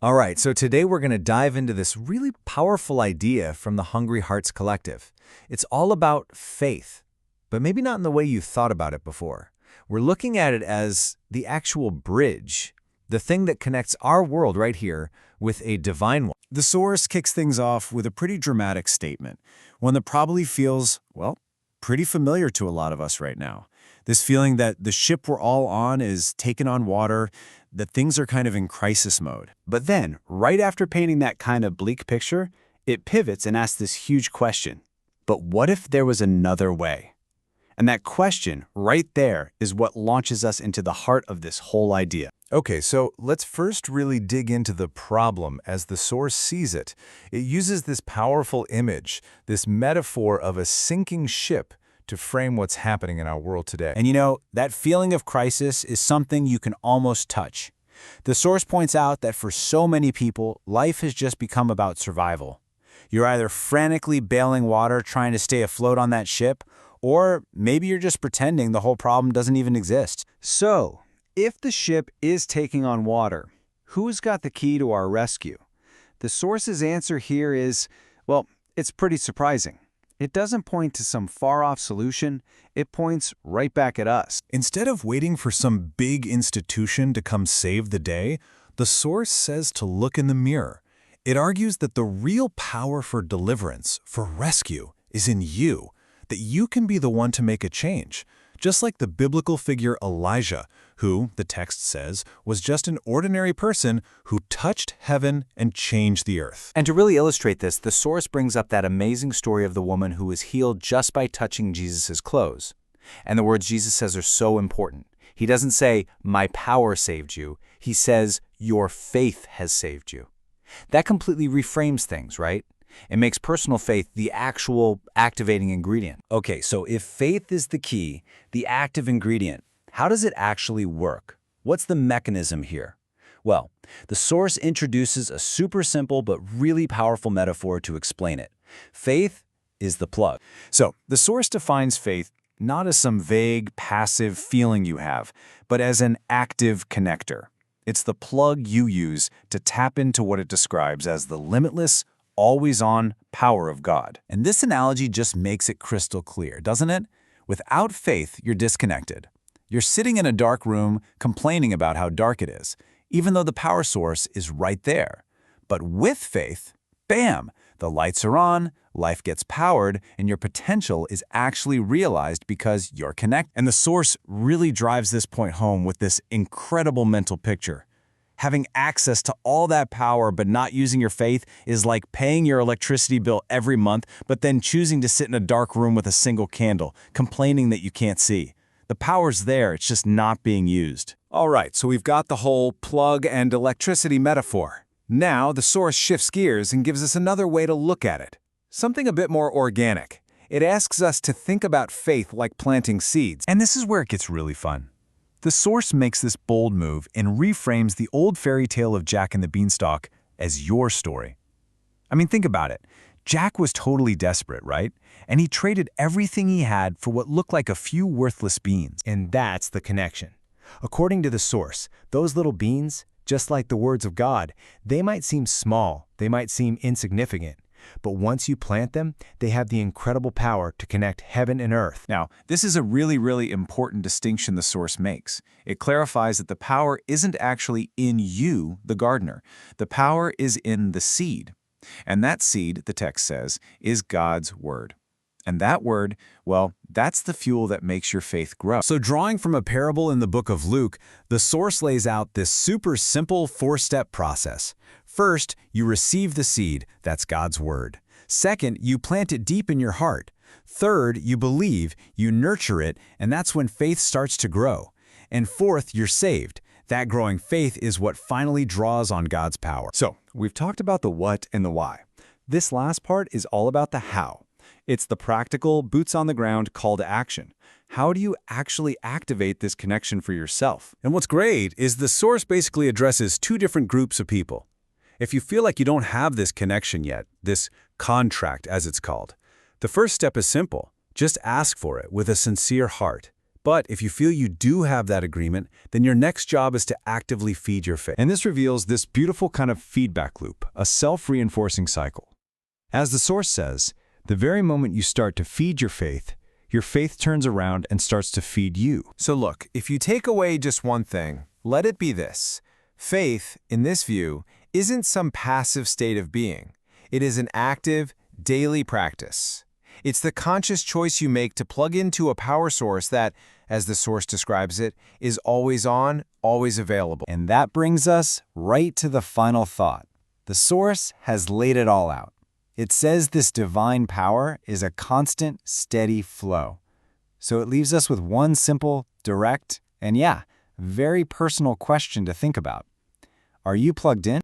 All right, so today we're going to dive into this really powerful idea from the Hungry Hearts Collective. It's all about faith, but maybe not in the way you thought about it before. We're looking at it as the actual bridge, the thing that connects our world right here with a divine one. The source kicks things off with a pretty dramatic statement, one that probably feels, well, pretty familiar to a lot of us right now. This feeling that the ship we're all on is taking on water, that things are kind of in crisis mode. But then, right after painting that kind of bleak picture, it pivots and asks this huge question. But what if there was another way? And that question, right there, is what launches us into the heart of this whole idea. Okay, so let's first really dig into the problem as the source sees it. It uses this powerful image, this metaphor of a sinking ship to frame what's happening in our world today. And you know, that feeling of crisis is something you can almost touch. The source points out that for so many people, life has just become about survival. You're either frantically bailing water trying to stay afloat on that ship, or maybe you're just pretending the whole problem doesn't even exist. So, if the ship is taking on water, who's got the key to our rescue? The source's answer here is, well, it's pretty surprising. It doesn't point to some far-off solution, it points right back at us. Instead of waiting for some big institution to come save the day, the source says to look in the mirror. It argues that the real power for deliverance, for rescue, is in you, that you can be the one to make a change. Just like the biblical figure Elijah, who, the text says, was just an ordinary person who touched heaven and changed the earth. And to really illustrate this, the source brings up that amazing story of the woman who was healed just by touching Jesus' clothes. And the words Jesus says are so important. He doesn't say, "My power saved you." He says, "Your faith has saved you." That completely reframes things, right? It makes personal faith the actual activating ingredient. Okay, so if faith is the key, the active ingredient, how does it actually work? What's the mechanism here? Well, the source introduces a super simple but really powerful metaphor to explain it. Faith is the plug. So, the source defines faith not as some vague, passive feeling you have, but as an active connector. It's the plug you use to tap into what it describes as the limitless, always-on power of God. And this analogy just makes it crystal clear, doesn't it? Without faith, you're disconnected. You're sitting in a dark room complaining about how dark it is, even though the power source is right there. But with faith, bam, the lights are on, life gets powered, and your potential is actually realized because you're connected. And the source really drives this point home with this incredible mental picture. Having access to all that power but not using your faith is like paying your electricity bill every month but then choosing to sit in a dark room with a single candle, complaining that you can't see. The power's there, it's just not being used. All right, so we've got the whole plug and electricity metaphor. Now the source shifts gears and gives us another way to look at it. Something a bit more organic. It asks us to think about faith like planting seeds. And this is where it gets really fun. The source makes this bold move and reframes the old fairy tale of Jack and the Beanstalk as your story. I mean, think about it. Jack was totally desperate, right? And he traded everything he had for what looked like a few worthless beans. And that's the connection. According to the source, those little beans, just like the words of God, they might seem small, they might seem insignificant. But once you plant them, they have the incredible power to connect heaven and earth. Now, this is a really important distinction the source makes. It clarifies that the power isn't actually in you, the gardener. The power is in the seed. And that seed, the text says, is God's word. And that word, well, that's the fuel that makes your faith grow. So drawing from a parable in the book of Luke, the source lays out this super simple four-step process. First, you receive the seed, that's God's word. Second, you plant it deep in your heart. Third, you believe, you nurture it, and that's when faith starts to grow. And fourth, you're saved. That growing faith is what finally draws on God's power. So, we've talked about the what and the why. This last part is all about the how. It's the practical, boots-on-the-ground call to action. How do you actually activate this connection for yourself? And what's great is the source basically addresses two different groups of people. If you feel like you don't have this connection yet, this contract as it's called, the first step is simple. Just ask for it with a sincere heart. But if you feel you do have that agreement, then your next job is to actively feed your faith. And this reveals this beautiful kind of feedback loop, a self-reinforcing cycle. As the Source says, the very moment you start to feed your faith turns around and starts to feed you. So look, if you take away just one thing, let it be this. Faith, in this view, isn't some passive state of being. It is an active, daily practice. It's the conscious choice you make to plug into a power source that, as the Source describes it, is always on, always available. And that brings us right to the final thought. The Source has laid it all out. It says this divine power is a constant, steady flow. So it leaves us with one simple, direct, and very personal question to think about. Are you plugged in?